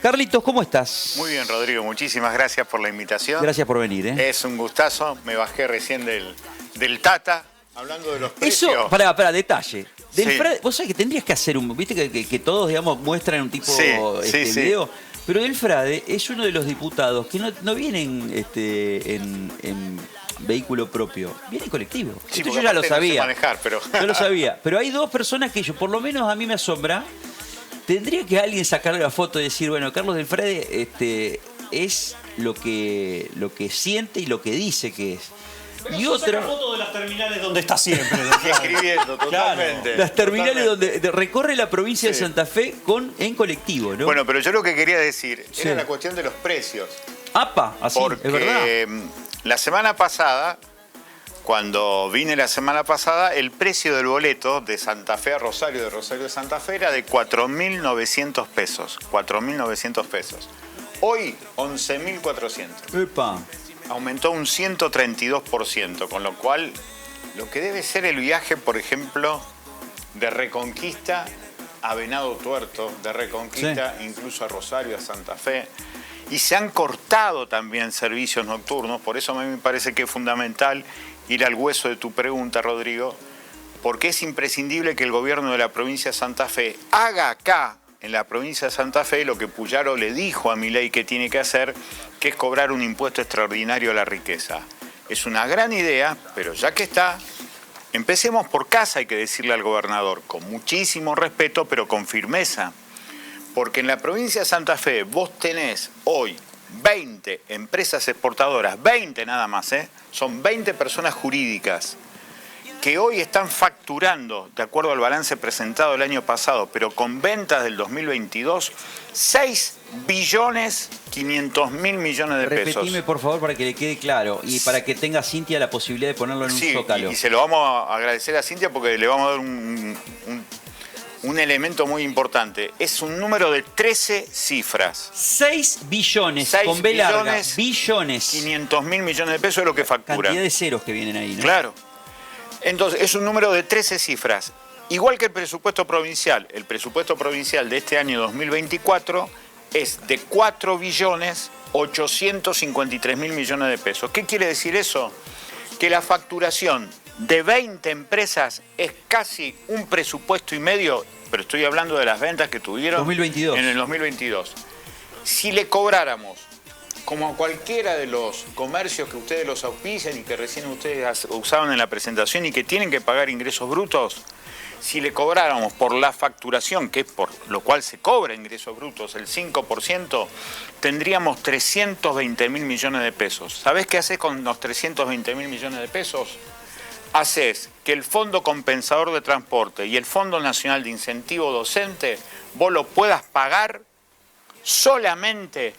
Carlitos, ¿cómo estás? Muy bien, Rodrigo. Muchísimas gracias por la invitación. Gracias por venir, ¿eh? Es un gustazo. Me bajé recién del Tata, hablando de los precios. Eso, para detalle. Sí. Vos sabés que tendrías que hacer un... Viste que todos, digamos, muestran un tipo Sí. video. Pero del Frade es uno de los diputados que no vienen en vehículo propio, viene en colectivo. Sí, Esto porque yo ya lo aparte no sé sabía. manejar, pero... Yo lo sabía. Pero hay dos personas que yo, por lo menos a mí me asombra. Tendría que alguien sacarle la foto y decir, bueno, Carlos del Frade es lo que siente y lo que dice que es. Pero Y saca otra, foto de las terminales donde está siempre. Escribiendo, totalmente. las terminales Totalmente. donde recorre la provincia de Sí. Santa Fe en colectivo, ¿no? Bueno, pero yo lo que quería decir Sí. era la cuestión de los precios. ¡Apa! Así, Porque es verdad. la semana pasada, cuando vine la semana pasada, el precio del boleto de Santa Fe a Rosario, de Rosario a Santa Fe, era de 4.900 pesos. 4.900 pesos. Hoy, 11.400. ¡Epa! Aumentó un 132%, con lo cual, lo que debe ser el viaje, por ejemplo, de Reconquista a Venado Tuerto, de Reconquista incluso a Rosario, a Santa Fe. Y se han cortado también servicios nocturnos, por eso a mí me parece que es fundamental ir al hueso de tu pregunta, Rodrigo, porque es imprescindible que el gobierno de la provincia de Santa Fe haga acá, en la provincia de Santa Fe, lo que Puyaro le dijo a Milei que tiene que hacer, que es cobrar un impuesto extraordinario a la riqueza. Es una gran idea, pero ya que está, empecemos por casa, hay que decirle al gobernador, con muchísimo respeto, pero con firmeza. Porque en la provincia de Santa Fe vos tenés hoy 20 empresas exportadoras, 20 nada más, son 20 personas jurídicas que hoy están facturando, de acuerdo al balance presentado el año pasado, pero con ventas del 2022, 6.500.000.000.000 de pesos. Repetime, por favor, para que le quede claro y para que tenga Cintia la posibilidad de ponerlo en un Sí, zócalo. y se lo vamos a agradecer a Cintia porque le vamos a dar un elemento muy importante. Es un número de 13 cifras. 6 billones, 6 con B larga, billones, billones. 500.000 millones de pesos es lo que factura. Cantidad de ceros que vienen ahí, ¿no? Claro. Entonces, es un número de 13 cifras. Igual que el presupuesto provincial. El presupuesto provincial de este año 2024 es de 4.853.000 millones de pesos. ¿Qué quiere decir eso? Que la facturación de 20 empresas es casi un presupuesto y medio, pero estoy hablando de las ventas que tuvieron 2022. en el 2022. Si le cobráramos, como a cualquiera de los comercios que ustedes los auspician y que recién ustedes usaban en la presentación y que tienen que pagar ingresos brutos, si le cobráramos por la facturación, que es por lo cual se cobra ingresos brutos, el 5%, tendríamos 320.000 millones de pesos. ¿Sabés qué haces con los 320.000 millones de pesos? Haces que el Fondo Compensador de Transporte y el Fondo Nacional de Incentivo Docente, vos lo puedas pagar solamente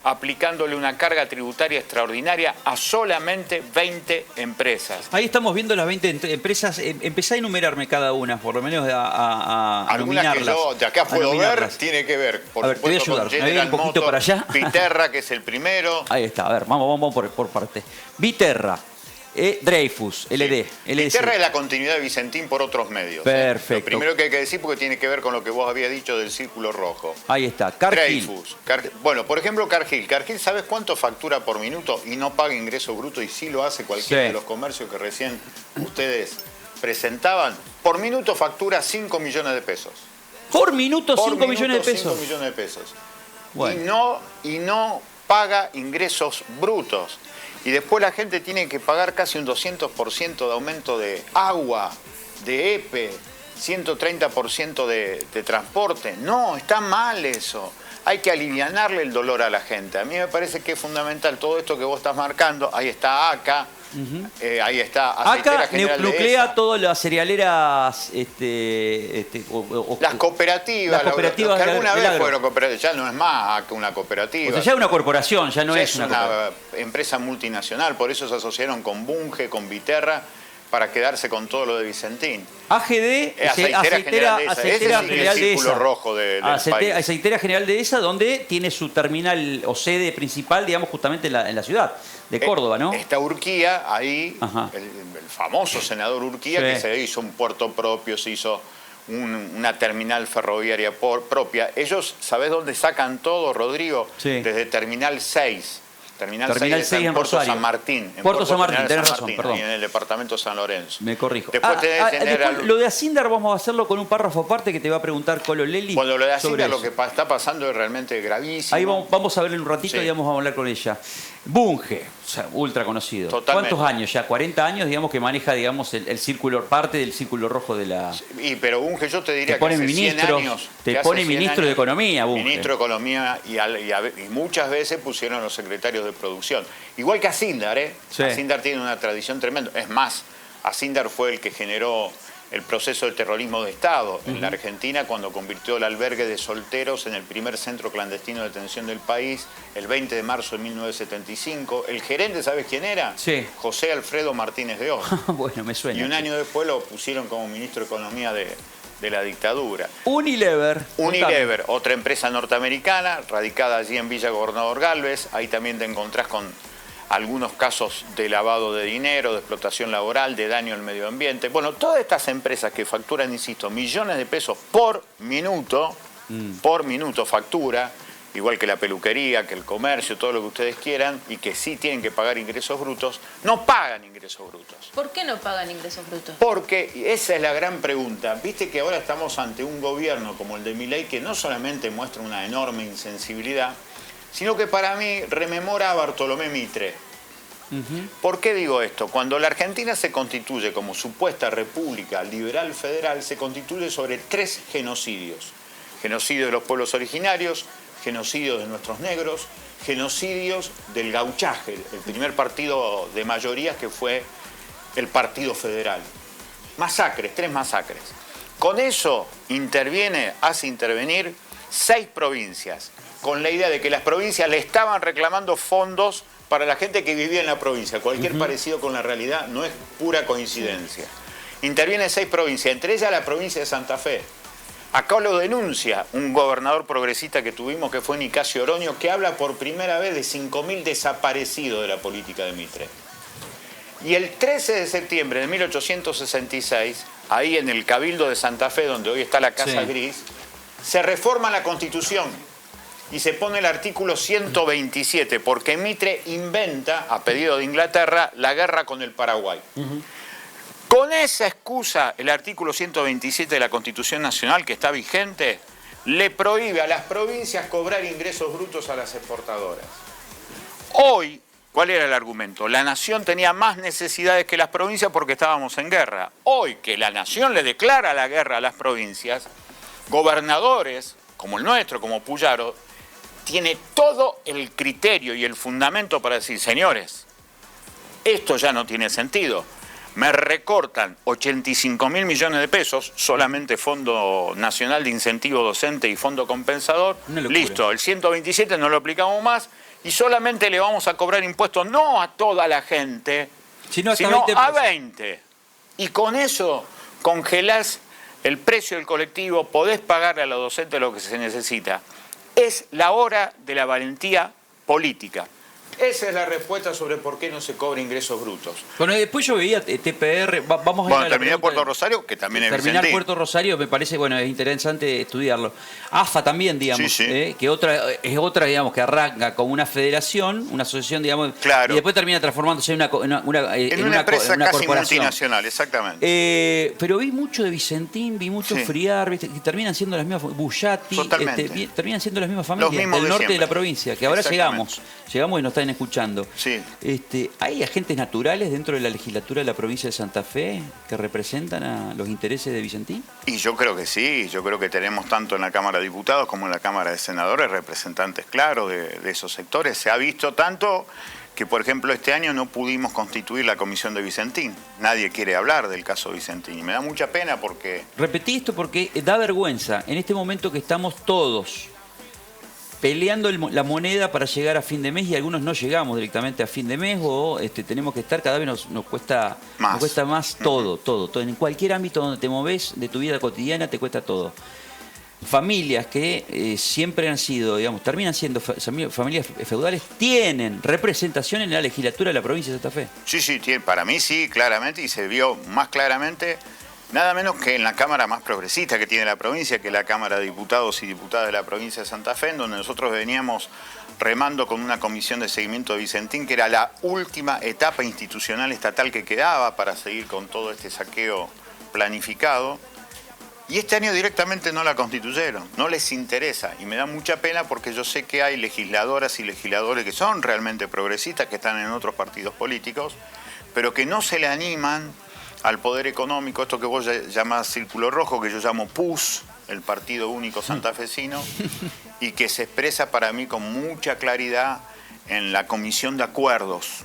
aplicándole una carga tributaria extraordinaria a solamente 20 empresas. Ahí estamos viendo las 20 empresas. Empecé a enumerarme cada una, por lo menos a Algunas que nominarlas. yo de acá puedo ver, tiene que ver, por A ver, te voy a supuesto, ayudar. con Me voy a ir un General poquito para allá. Viterra, que es el primero. Ahí está, a ver, vamos por parte. Viterra, Dreyfus, LD, LDC. Viterra es la continuidad de Vicentín por otros medios. Perfecto. Lo primero que hay que decir porque tiene que ver con lo que vos habías dicho del círculo rojo. Ahí está, Cargill. Dreyfus. Bueno, por ejemplo, Cargill. Cargill, ¿sabes cuánto factura por minuto y no paga ingreso bruto? Y sí lo hace cualquiera Sí. de los comercios que recién ustedes presentaban. Por minuto factura 5 millones de pesos. Por minuto, Por 5 millones de pesos. 5 millones de pesos. Bueno. Y no paga ingresos brutos. Y después la gente tiene que pagar casi un 200% de aumento de agua, de EPE, 130% de transporte. No, está mal eso. Hay que alivianarle el dolor a la gente. A mí me parece que es fundamental todo esto que vos estás marcando. Ahí está ACA, ahí está Aceitera Acá General nuclea Dehesa. todas las cerealeras. Las cooperativas, Las cooperativas que alguna del vez agro. fueron cooperativas, ya no es más ACA una cooperativa. O sea, ya es una corporación, ya no Ya es una cooperativa. empresa multinacional, por eso se asociaron con Bunge, con Viterra, para quedarse con todo lo de Vicentín. AGD, Aceitera General Dehesa. Ese sí que es el General círculo Dehesa. rojo del país. Aceitera General Dehesa, donde tiene su terminal o sede principal, digamos, justamente en la ciudad de Córdoba, ¿no? Está Urquía, ahí, Ajá. el famoso senador Urquía, Sí. que se hizo un puerto propio, se hizo una terminal ferroviaria propia. Ellos, ¿sabés dónde sacan todo, Rodrigo? Sí. Desde Terminal 6. Terminal 6 6 en Puerto Rosario. San Martín. En Puerto San Martín, General tenés San razón, Martín, perdón. ahí en el departamento San Lorenzo. Me corrijo. Después tenés que tener después, lo de Asindar vamos a hacerlo con un párrafo aparte que te va a preguntar Colo Leli. Cuando lo de sobre Hacienda, lo eso. que está pasando es realmente gravísimo. Ahí vamos a verlo en un ratito Sí. y vamos a hablar con ella. Bunge, o sea, ultra conocido. Totalmente. ¿Cuántos años ya? 40 años, digamos, que maneja, digamos, el círculo, parte del círculo rojo de la... Pero Bunge, yo te diría Te pone que hace 100 ministros, años... te que hace pone 100 ministro de años, Economía, Bunge. Ministro de Economía y muchas veces pusieron los secretarios de producción. Igual que Asindar, ¿eh? Sí. Asindar tiene una tradición tremenda. Es más, Asindar fue el que generó el proceso de terrorismo de Estado en la Argentina cuando convirtió el albergue de solteros en el primer centro clandestino de detención del país el 20 de marzo de 1975. El gerente, ¿sabes quién era? Sí. José Alfredo Martínez de Oz. Bueno, me suena. Y un año después lo pusieron como ministro de Economía de la dictadura. Unilever. Unilever, otra empresa norteamericana, radicada allí en Villa Gobernador Galvez. Ahí también te encontrás con algunos casos de lavado de dinero, de explotación laboral, de daño al medio ambiente. Bueno, todas estas empresas que facturan, insisto, millones de pesos por minuto factura, igual que la peluquería, que el comercio, todo lo que ustedes quieran, y que sí tienen que pagar ingresos brutos, no pagan ingresos brutos. ¿Por qué no pagan ingresos brutos? Porque esa es la gran pregunta. Viste que ahora estamos ante un gobierno como el de Milei que no solamente muestra una enorme insensibilidad, sino que para mí rememora a Bartolomé Mitre. ¿Por qué digo esto? Cuando la Argentina se constituye como supuesta república liberal federal, se constituye sobre 3 genocidios. Genocidio de los pueblos originarios, genocidios de nuestros negros, genocidios del gauchaje, el primer partido de mayoría que fue el Partido Federal. Masacres, 3 masacres. Con eso hace intervenir 6 provincias, con la idea de que las provincias le estaban reclamando fondos para la gente que vivía en la provincia. Cualquier parecido con la realidad no es pura coincidencia. Intervienen 6 provincias, entre ellas la provincia de Santa Fe. Acá lo denuncia un gobernador progresista que tuvimos, que fue Nicasio Oroño, que habla por primera vez de 5.000 desaparecidos de la política de Mitre. Y el 13 de septiembre de 1866, ahí en el Cabildo de Santa Fe, donde hoy está la Casa Gris, se reforma la Constitución y se pone el artículo 127, porque Mitre inventa, a pedido de Inglaterra, la guerra con el Paraguay. Con esa excusa, el artículo 127 de la Constitución Nacional, que está vigente, le prohíbe a las provincias cobrar ingresos brutos a las exportadoras. Hoy, ¿cuál era el argumento? La nación tenía más necesidades que las provincias porque estábamos en guerra. Hoy, que la nación le declara la guerra a las provincias, gobernadores, como el nuestro, como Puyaro, tiene todo el criterio y el fundamento para decir, señores, esto ya no tiene sentido. Me recortan 85.000 millones de pesos, solamente Fondo Nacional de Incentivo Docente y Fondo Compensador. Listo, el 127 no lo aplicamos más y solamente le vamos a cobrar impuestos no a toda la gente, sino a 20. Y con eso congelás el precio del colectivo, podés pagarle a los docentes lo que se necesita. Es la hora de la valentía política. Esa es la respuesta sobre por qué no se cobra ingresos brutos. Bueno, después yo veía TPR, vamos a ir a la terminé pregunta Puerto Rosario, que también es terminar Vicentín. Puerto Rosario me parece, bueno, es interesante estudiarlo. AFA también, digamos, que es otra, digamos, que arranca como una federación, una asociación, digamos, claro, y después termina transformándose en una empresa una casi corporación multinacional, exactamente. Pero vi mucho de Vicentín, vi mucho Friar, ¿viste? Que terminan siendo las mismas, Bullati, terminan siendo las mismas familias del norte siempre. de la provincia, que ahora llegamos y nos están escuchando. Sí. ¿Hay agentes naturales dentro de la legislatura de la provincia de Santa Fe que representan a los intereses de Vicentín? Y yo creo que sí, yo creo que tenemos tanto en la Cámara de Diputados como en la Cámara de Senadores representantes claros de esos sectores. Se ha visto tanto que, por ejemplo, este año no pudimos constituir la comisión de Vicentín. Nadie quiere hablar del caso Vicentín y me da mucha pena porque... Repetí esto porque da vergüenza en este momento que estamos todos peleando la moneda para llegar a fin de mes y algunos no llegamos directamente a fin de mes o tenemos que estar, cada vez nos cuesta más todo. En cualquier ámbito donde te moves de tu vida cotidiana te cuesta todo. Familias que siempre han sido, digamos, terminan siendo familias feudales, tienen representación en la legislatura de la provincia de Santa Fe. Sí, para mí sí, claramente, y se vio más claramente nada menos que en la Cámara más progresista que tiene la provincia, que es la Cámara de Diputados y Diputadas de la provincia de Santa Fe, en donde nosotros veníamos remando con una comisión de seguimiento de Vicentín, que era la última etapa institucional estatal que quedaba para seguir con todo este saqueo planificado. Y este año directamente no la constituyeron, no les interesa. Y me da mucha pena porque yo sé que hay legisladoras y legisladores que son realmente progresistas, que están en otros partidos políticos, pero que no se le animan al poder económico, esto que vos llamás Círculo Rojo, que yo llamo PUS, el Partido Único Santafesino, y que se expresa para mí con mucha claridad en la Comisión de Acuerdos,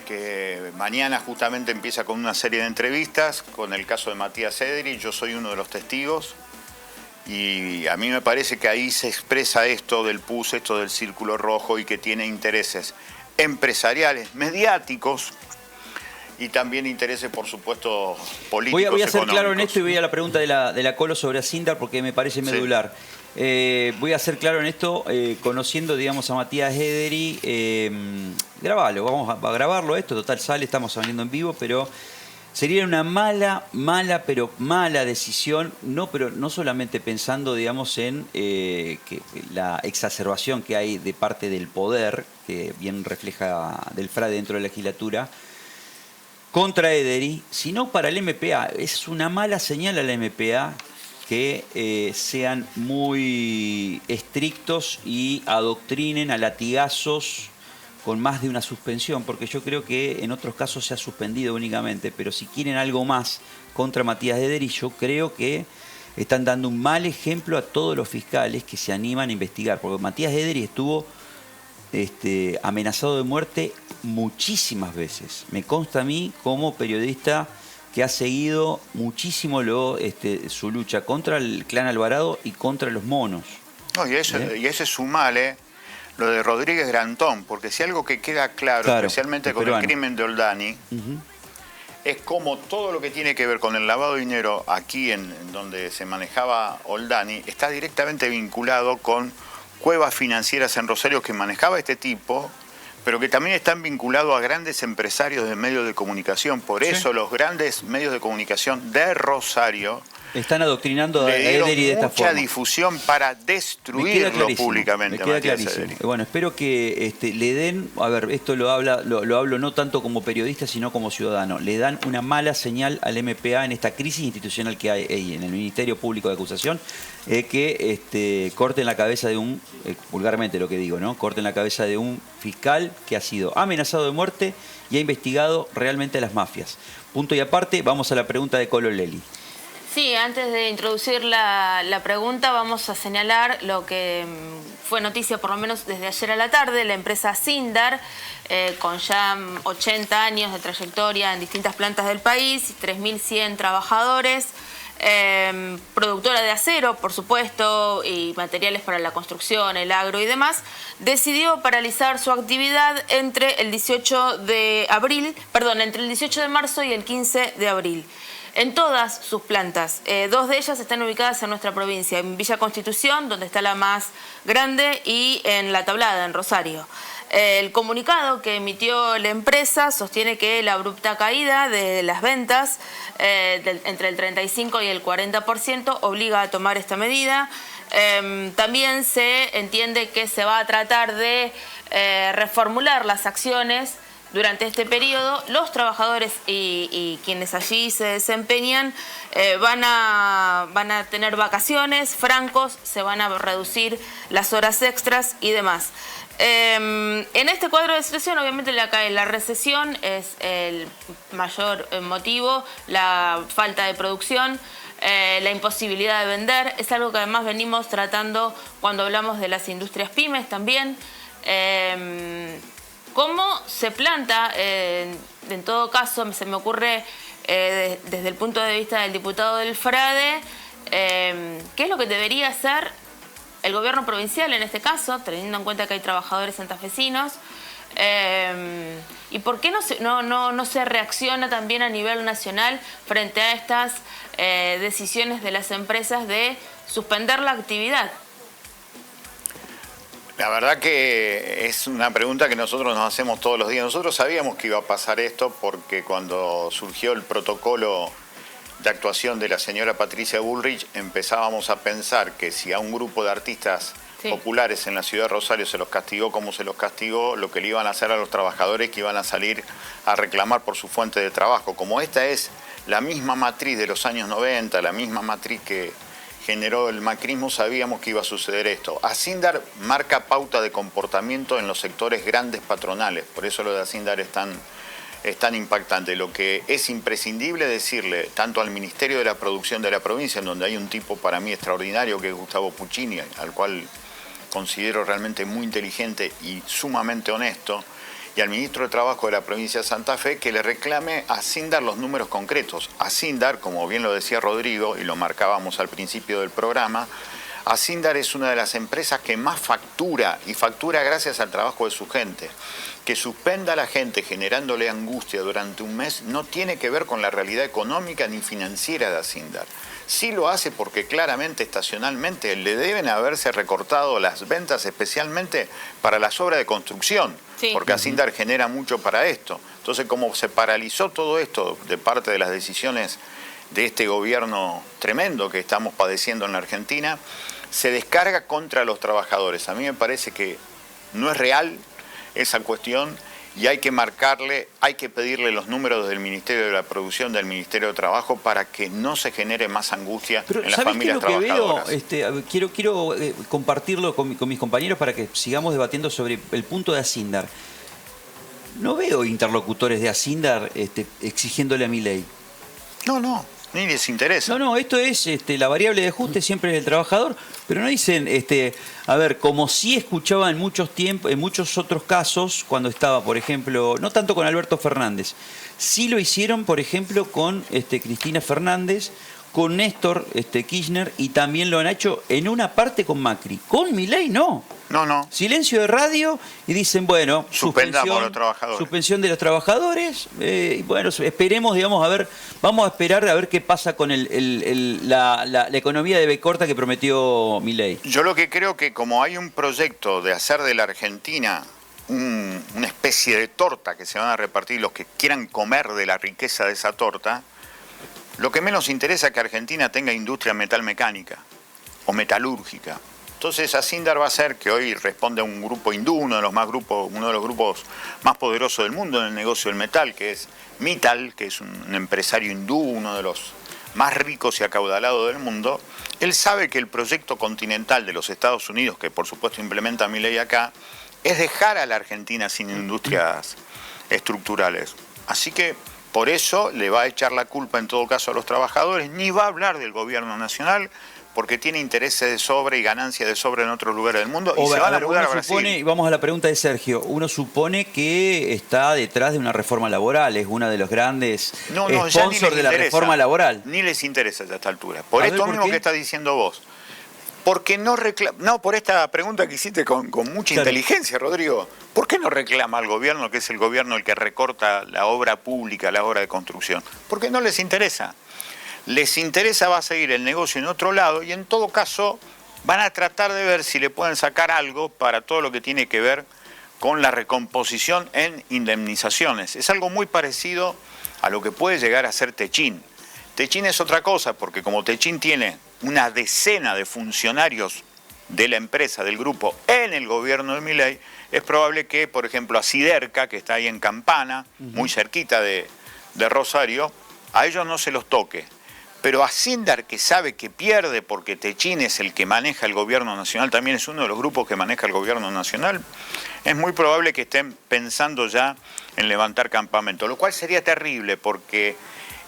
que mañana justamente empieza con una serie de entrevistas con el caso de Matías Ederi. Yo soy uno de los testigos y a mí me parece que ahí se expresa esto del PUS, esto del Círculo Rojo, y que tiene intereses empresariales, mediáticos, y también intereses, por supuesto, políticos. Voy a ser económicos. claro en esto y voy a la pregunta de la Colo sobre Asindar porque me parece medular. Voy a ser claro en esto, conociendo, digamos, a Matías Ederi, grabalo, vamos a grabarlo esto, total sale, estamos saliendo en vivo, pero sería una mala decisión, pero no solamente pensando, digamos, en que la exacerbación que hay de parte del poder, que bien refleja del Frade dentro de la legislatura, contra Ederi, sino para el MPA. Es una mala señal a la MPA que sean muy estrictos y adoctrinen a latigazos con más de una suspensión, porque yo creo que en otros casos se ha suspendido únicamente, pero si quieren algo más contra Matías Ederi, yo creo que están dando un mal ejemplo a todos los fiscales que se animan a investigar, porque Matías Ederi estuvo amenazado de muerte muchísimas veces. Me consta a mí como periodista que ha seguido muchísimo su lucha contra el clan Alvarado y contra los monos. No, y ese sumale lo de Rodríguez Grantón, porque si algo que queda claro especialmente con el crimen de Oldani, es como todo lo que tiene que ver con el lavado de dinero aquí en donde se manejaba Oldani, está directamente vinculado con cuevas financieras en Rosario que manejaba este tipo, pero que también están vinculados a grandes empresarios de medios de comunicación. Por eso los grandes medios de comunicación de Rosario están adoctrinando a Ederi de esta forma. Mucha difusión para destruirlo públicamente. Me queda clarísimo. Bueno, espero que le den, a ver, esto lo hablo no tanto como periodista, sino como ciudadano, le dan una mala señal al MPA en esta crisis institucional que hay ahí, en el Ministerio Público de Acusación, que corten la cabeza de un, vulgarmente lo que digo, ¿no? Corten la cabeza de un fiscal que ha sido amenazado de muerte y ha investigado realmente a las mafias. Punto y aparte, vamos a la pregunta de Colo Leli. Sí, antes de introducir la pregunta, vamos a señalar lo que fue noticia por lo menos desde ayer a la tarde. La empresa Asindar, con ya 80 años de trayectoria en distintas plantas del país, 3.100 trabajadores, productora de acero, por supuesto, y materiales para la construcción, el agro y demás, decidió paralizar su actividad entre el 18 de marzo y el 15 de abril. En todas sus plantas, dos de ellas están ubicadas en nuestra provincia, en Villa Constitución, donde está la más grande, y en La Tablada, en Rosario. El comunicado que emitió la empresa sostiene que la abrupta caída de las ventas entre el 35 y el 40% obliga a tomar esta medida. También se entiende que se va a tratar de reformular las acciones durante este periodo. Los trabajadores y quienes allí se desempeñan van a tener vacaciones, francos, se van a reducir las horas extras y demás. En este cuadro de situación, obviamente la recesión es el mayor motivo, la falta de producción, la imposibilidad de vender, es algo que además venimos tratando cuando hablamos de las industrias pymes también. ¿Cómo se planta, en todo caso, se me ocurre desde el punto de vista del diputado del Frade, qué es lo que debería hacer el gobierno provincial en este caso, teniendo en cuenta que hay trabajadores santafesinos, y por qué no se reacciona también a nivel nacional frente a estas decisiones de las empresas de suspender la actividad? La verdad que es una pregunta que nosotros nos hacemos todos los días. Nosotros sabíamos que iba a pasar esto porque cuando surgió el protocolo de actuación de la señora Patricia Bullrich, empezábamos a pensar que si a un grupo de artistas populares en la ciudad de Rosario se los castigó como se los castigó, lo que le iban a hacer a los trabajadores que iban a salir a reclamar por su fuente de trabajo. Como esta es la misma matriz de los años 90, la misma matriz que generó el macrismo, sabíamos que iba a suceder esto. Asindar marca pauta de comportamiento en los sectores grandes patronales, por eso lo de Asindar es tan impactante. Lo que es imprescindible decirle tanto al Ministerio de la Producción de la provincia, en donde hay un tipo para mí extraordinario que es Gustavo Puccini, al cual considero realmente muy inteligente y sumamente honesto, y al Ministro de Trabajo de la provincia de Santa Fe, que le reclame a Asindar los números concretos. Asindar, como bien lo decía Rodrigo, y lo marcábamos al principio del programa, Asindar es una de las empresas que más factura, y factura gracias al trabajo de su gente. Que suspenda a la gente generándole angustia durante un mes no tiene que ver con la realidad económica ni financiera de Asindar. Sí lo hace porque claramente, estacionalmente, le deben haberse recortado las ventas, especialmente para las obras de construcción, porque Asindar genera mucho para esto. Entonces, como se paralizó todo esto de parte de las decisiones de este gobierno tremendo que estamos padeciendo en la Argentina, se descarga contra los trabajadores. A mí me parece que no es real esa cuestión y hay que marcarle, hay que pedirle los números del Ministerio de la Producción, del Ministerio de Trabajo, para que no se genere más angustia en las familias trabajadoras. Quiero compartirlo con mis compañeros para que sigamos debatiendo sobre el punto de Asindar. No veo interlocutores de Asindar exigiéndole a Milei. No, ni les interesa. No, esto es la variable de ajuste siempre es el trabajador, pero no dicen, a ver, como sí escuchaba en muchos otros casos, cuando estaba, por ejemplo, no tanto con Alberto Fernández, sí lo hicieron, por ejemplo, con Cristina Fernández, con Néstor Kirchner, y también lo han hecho en una parte con Macri. Con Milei no. No. Silencio de radio y dicen, bueno, suspendamos a los trabajadores. Suspensión de los trabajadores. Bueno, esperemos, digamos, vamos a esperar a ver qué pasa con la economía de B corta que prometió Milei. Yo lo que creo que como hay un proyecto de hacer de la Argentina una especie de torta que se van a repartir los que quieran comer de la riqueza de esa torta, lo que menos interesa es que Argentina tenga industria metalmecánica o metalúrgica. Entonces Asindar va a ser, que hoy responde a un grupo hindú, uno de los grupos más poderosos del mundo en el negocio del metal, que es Mittal, que es un empresario hindú, uno de los más ricos y acaudalados del mundo. Él sabe que el proyecto continental de los Estados Unidos, que por supuesto implementa Milei acá, es dejar a la Argentina sin industrias estructurales. Así que por eso le va a echar la culpa en todo caso a los trabajadores, ni va a hablar del gobierno nacional, porque tiene intereses de sobre y ganancias de sobre en otros lugares del mundo, y se van a mudar a Brasil. Vamos a la pregunta de Sergio. Uno supone que está detrás de una reforma laboral, es uno de los grandes sponsors de la reforma laboral. Ni les interesa a esta altura. Por esto mismo que estás diciendo vos. Porque no reclama, por esta pregunta que hiciste con mucha inteligencia, Rodrigo. ¿Por qué no reclama al gobierno, que es el gobierno el que recorta la obra pública, la obra de construcción? Porque no les interesa. Les interesa, va a seguir el negocio en otro lado y en todo caso van a tratar de ver si le pueden sacar algo para todo lo que tiene que ver con la recomposición en indemnizaciones. Es algo muy parecido a lo que puede llegar a ser Techín. Techín es otra cosa, porque como Techín tiene una decena de funcionarios de la empresa, del grupo, en el gobierno de Milei, es probable que, por ejemplo, a Siderca, que está ahí en Campana, muy cerquita de Rosario, a ellos no se los toque. Pero Asindar, que sabe que pierde porque Techín es el que maneja el gobierno nacional, también es uno de los grupos que maneja el gobierno nacional, es muy probable que estén pensando ya en levantar campamento, lo cual sería terrible porque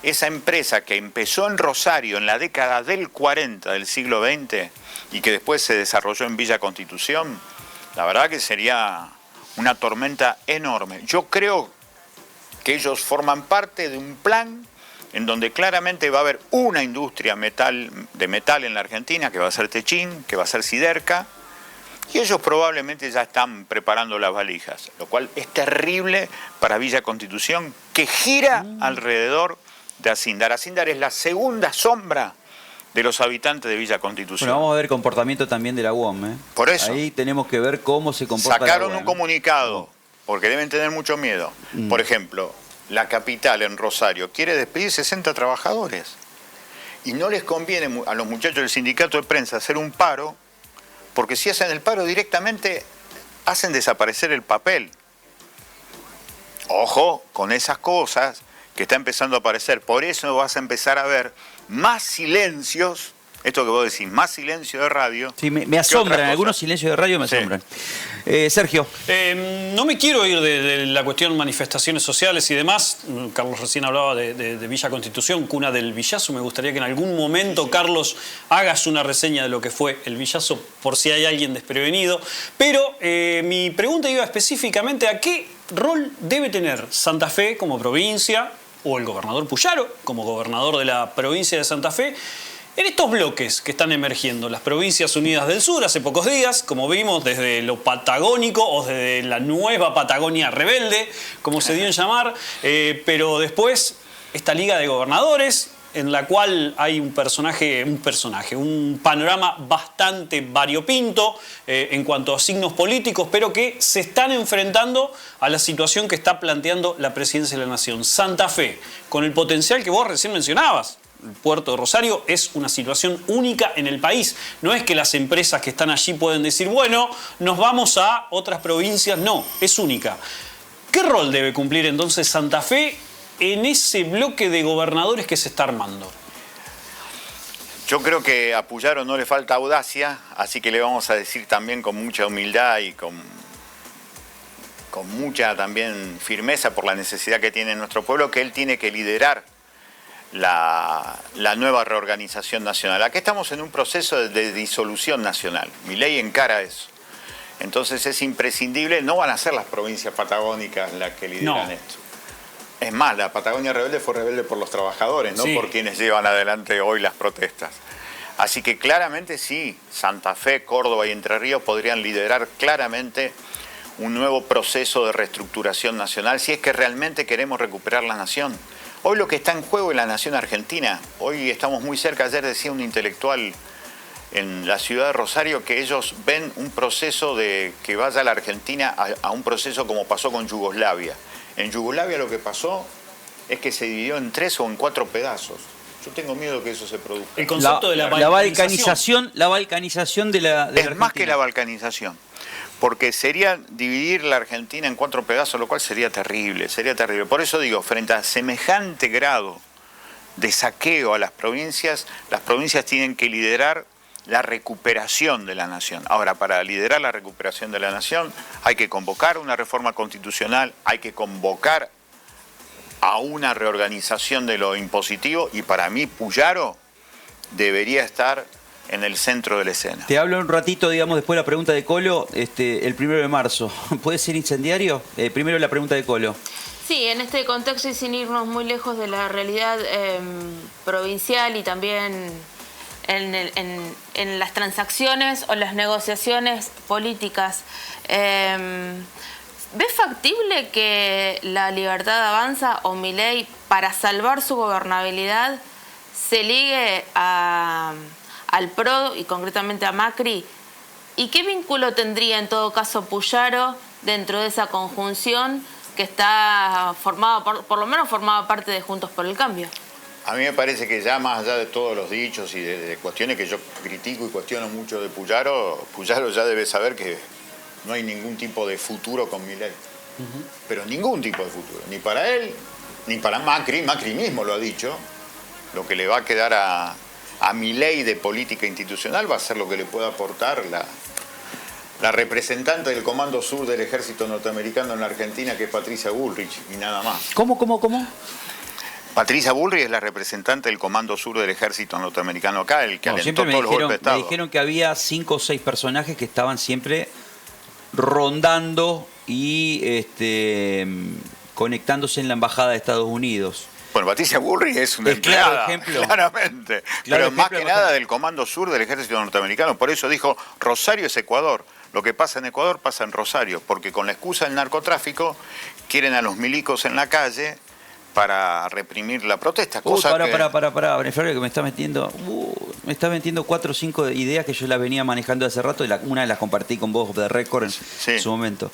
esa empresa que empezó en Rosario en la década del 40 del siglo XX y que después se desarrolló en Villa Constitución, la verdad que sería una tormenta enorme. Yo creo que ellos forman parte de un plan en donde claramente va a haber una industria de metal en la Argentina, que va a ser Techín, que va a ser Siderca, y ellos probablemente ya están preparando las valijas, lo cual es terrible para Villa Constitución, que gira alrededor de Asindar. Asindar es la segunda sombra de los habitantes de Villa Constitución. Bueno, vamos a ver el comportamiento también de la UOM. Por eso. Ahí tenemos que ver cómo se comporta la UOM. Sacaron un comunicado, porque deben tener mucho miedo. Por ejemplo, la capital en Rosario quiere despedir 60 trabajadores. Y no les conviene a los muchachos del sindicato de prensa hacer un paro, porque si hacen el paro directamente hacen desaparecer el papel. Ojo con esas cosas que está empezando a aparecer. Por eso vas a empezar a ver más silencios, esto que vos decís, más silencio de radio. Sí, me asombran, algunos silencios de radio me asombran. Sergio. No me quiero ir de la cuestión manifestaciones sociales y demás. Carlos recién hablaba de Villa Constitución, cuna del Villazo. Me gustaría que en algún momento, Carlos, hagas una reseña de lo que fue el Villazo, por si hay alguien desprevenido. Pero mi pregunta iba específicamente a qué rol debe tener Santa Fe como provincia, o el gobernador Puyaro como gobernador de la provincia de Santa Fe, en estos bloques que están emergiendo, las Provincias Unidas del Sur, hace pocos días, como vimos, desde lo patagónico o desde la nueva Patagonia rebelde, como se dio en llamar, pero después esta Liga de Gobernadores, en la cual hay un panorama bastante variopinto en cuanto a signos políticos, pero que se están enfrentando a la situación que está planteando la Presidencia de la Nación. Santa Fe, con el potencial que vos recién mencionabas, el puerto de Rosario es una situación única en el país. No es que las empresas que están allí pueden decir, bueno, nos vamos a otras provincias. No, es única. ¿Qué rol debe cumplir entonces Santa Fe en ese bloque de gobernadores que se está armando? Yo creo que a Puyaro no le falta audacia, así que le vamos a decir también con mucha humildad y con mucha también firmeza por la necesidad que tiene nuestro pueblo, que él tiene que liderar la nueva reorganización nacional. Aquí estamos en un proceso de disolución nacional. Milei encara eso. Entonces es imprescindible, no van a ser las provincias patagónicas las que lideran esto. Es más, la Patagonia rebelde fue rebelde por los trabajadores, no por quienes llevan adelante hoy las protestas. Así que claramente sí, Santa Fe, Córdoba y Entre Ríos podrían liderar claramente un nuevo proceso de reestructuración nacional si es que realmente queremos recuperar la nación. Hoy lo que está en juego es la nación argentina. Hoy estamos muy cerca. Ayer decía un intelectual en la ciudad de Rosario que ellos ven un proceso de que vaya la Argentina a un proceso como pasó con Yugoslavia. En Yugoslavia lo que pasó es que se dividió en 3 o en 4 pedazos. Yo tengo miedo que eso se produzca. El concepto de la balcanización de la Argentina. Es más que la balcanización. Porque sería dividir la Argentina en 4 pedazos, lo cual sería terrible, sería terrible. Por eso digo, frente a semejante grado de saqueo a las provincias tienen que liderar la recuperación de la nación. Ahora, para liderar la recuperación de la nación hay que convocar una reforma constitucional, hay que convocar a una reorganización de lo impositivo y para mí Puyaro debería estar en el centro de la escena. Te hablo un ratito, digamos, después de la pregunta de Colo, el 1 de marzo. ¿Puede ser incendiario? Primero la pregunta de Colo. Sí, en este contexto y sin irnos muy lejos de la realidad provincial y también en las transacciones o las negociaciones políticas, ¿ves factible que la Libertad Avanza o Milei, para salvar su gobernabilidad, se ligue al PRO y concretamente a Macri? ¿Y qué vínculo tendría en todo caso Puyaro dentro de esa conjunción que está formada, por lo menos formaba parte de Juntos por el Cambio? A mí me parece que ya más allá de todos los dichos y de cuestiones que yo critico y cuestiono mucho de Puyaro ya debe saber que no hay ningún tipo de futuro con Milei. Pero ningún tipo de futuro, ni para él, ni para Macri. Macri mismo lo ha dicho. Lo que le va a quedar a Milei de política institucional va a ser lo que le pueda aportar la representante del Comando Sur del Ejército Norteamericano en la Argentina, que es Patricia Bullrich, y nada más. ¿Cómo? Patricia Bullrich es la representante del Comando Sur del Ejército Norteamericano acá, el que alentó todos los golpes de Estado. Me dijeron que había 5 o 6 personajes que estaban siempre rondando y conectándose en la Embajada de Estados Unidos. Bueno, Patricia Bullrich es una empleada, claramente. Pero más que nada del Comando Sur del Ejército Norteamericano. Por eso dijo, Rosario es Ecuador. Lo que pasa en Ecuador pasa en Rosario. Porque con la excusa del narcotráfico quieren a los milicos en la calle para reprimir la protesta. Para, Beneflaurio, que me está metiendo 4 o 5 ideas que yo las venía manejando hace rato. Una de las compartí con vos de récord en su momento.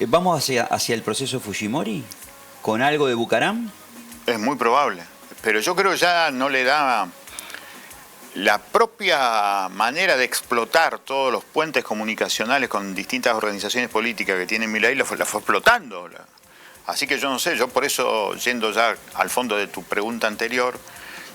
¿Vamos hacia el proceso de Fujimori? ¿Con algo de Bucaram? Es muy probable, pero yo creo ya no le da la propia manera de explotar todos los puentes comunicacionales con distintas organizaciones políticas que tiene Milei la fue explotando. Así que yo no sé, yo por eso, yendo ya al fondo de tu pregunta anterior,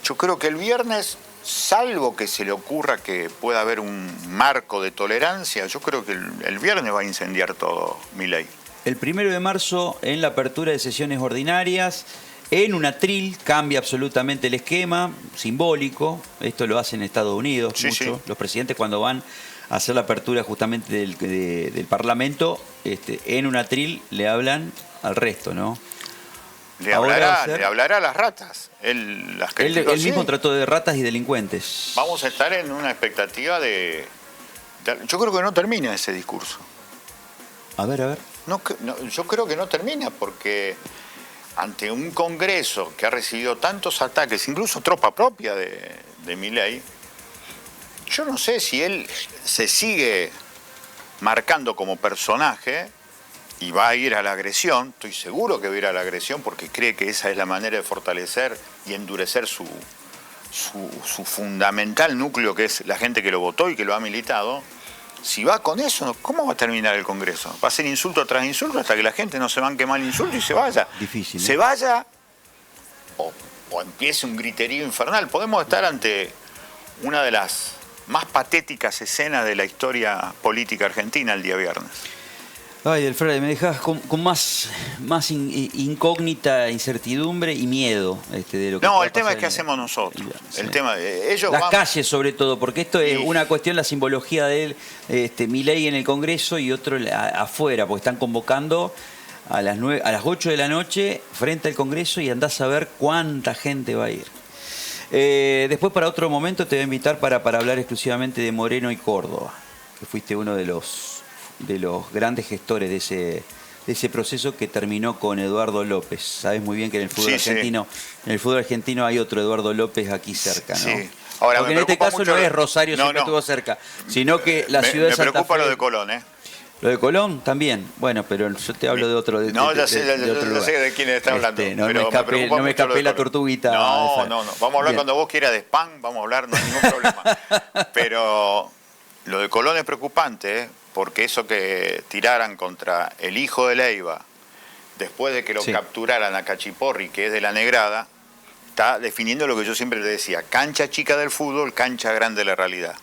yo creo que el viernes, salvo que se le ocurra que pueda haber un marco de tolerancia, yo creo que el viernes va a incendiar todo Milei. El 1 de marzo, en la apertura de sesiones ordinarias, en un atril cambia absolutamente el esquema, simbólico. Esto lo hacen en Estados Unidos Sí, mucho. sí. Los presidentes cuando van a hacer la apertura justamente del Parlamento, en un atril le hablan al resto, ¿no? Le Ahora va a ser- hablará a las ratas. Él las Él criticó, mismo sí. trató de ratas y delincuentes. Vamos a estar en una expectativa yo creo que no termina ese discurso. A ver. Yo creo que no termina porque ante un Congreso que ha recibido tantos ataques, incluso tropa propia de Milei, yo no sé si él se sigue marcando como personaje y va a ir a la agresión. Estoy seguro que va a ir a la agresión porque cree que esa es la manera de fortalecer y endurecer su fundamental núcleo, que es la gente que lo votó y que lo ha militado. Si va con eso, ¿cómo va a terminar el Congreso? Va a ser insulto tras insulto hasta que la gente no se banque mal insulto y se vaya. Difícil, ¿no? Se vaya o empiece un griterío infernal. Podemos estar ante una de las más patéticas escenas de la historia política argentina el día viernes. Ay, Delfrade, me dejas con más incógnita, incertidumbre y miedo de lo que No, pueda el tema pasar es qué en hacemos nosotros. Sí. El tema, ellos Las van... calles sobre todo, porque esto es Sí. una cuestión, la simbología de él, Milei en el Congreso y otro afuera, porque están convocando a las 8 de la noche frente al Congreso y andás a ver cuánta gente va a ir. Después para otro momento te voy a invitar para hablar exclusivamente de Moreno y Córdoba, que fuiste uno de los grandes gestores de ese proceso que terminó con Eduardo López. Sabes muy bien que en el fútbol Sí, argentino, en el fútbol argentino hay otro Eduardo López aquí cerca, ¿no? Sí. Ahora, Porque me en este preocupa caso mucho no lo- es Rosario, No, siempre no. estuvo cerca, sino que la ciudad de Me Santa preocupa Fe. lo de Colón, ¿eh? Lo de Colón también. Bueno, pero yo te hablo de otro. No, ya sé, de otro ya lugar. sé de quién está hablando. No pero me escapé, preocupa no me mucho lo escapé de la Colón. tortuguita. No. Vamos a hablar Bien. cuando vos quieras de spam, vamos a hablar, no hay ningún problema. Pero lo de Colón es preocupante, ¿eh? Porque eso que tiraran contra el hijo de Leiva, después de que lo Sí. capturaran a Cachiporri, que es de la Negrada, está definiendo lo que yo siempre le decía: cancha chica del fútbol, cancha grande de la realidad.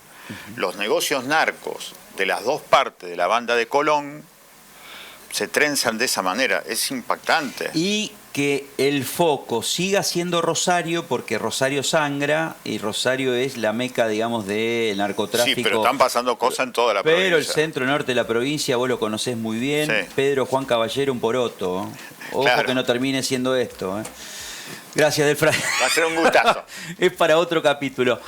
Los negocios narcos de las dos partes de la banda de Colón se trenzan de esa manera, es impactante. Y que el foco siga siendo Rosario, porque Rosario sangra y Rosario es la meca, digamos, del narcotráfico. Sí, pero están pasando cosas en toda la provincia. Pero el centro norte de la provincia, vos lo conocés muy bien. Sí. Pedro Juan Caballero, un poroto. Ojo Claro. que no termine siendo esto. Gracias, Delfrade. Va a ser un gustazo. Es para otro capítulo.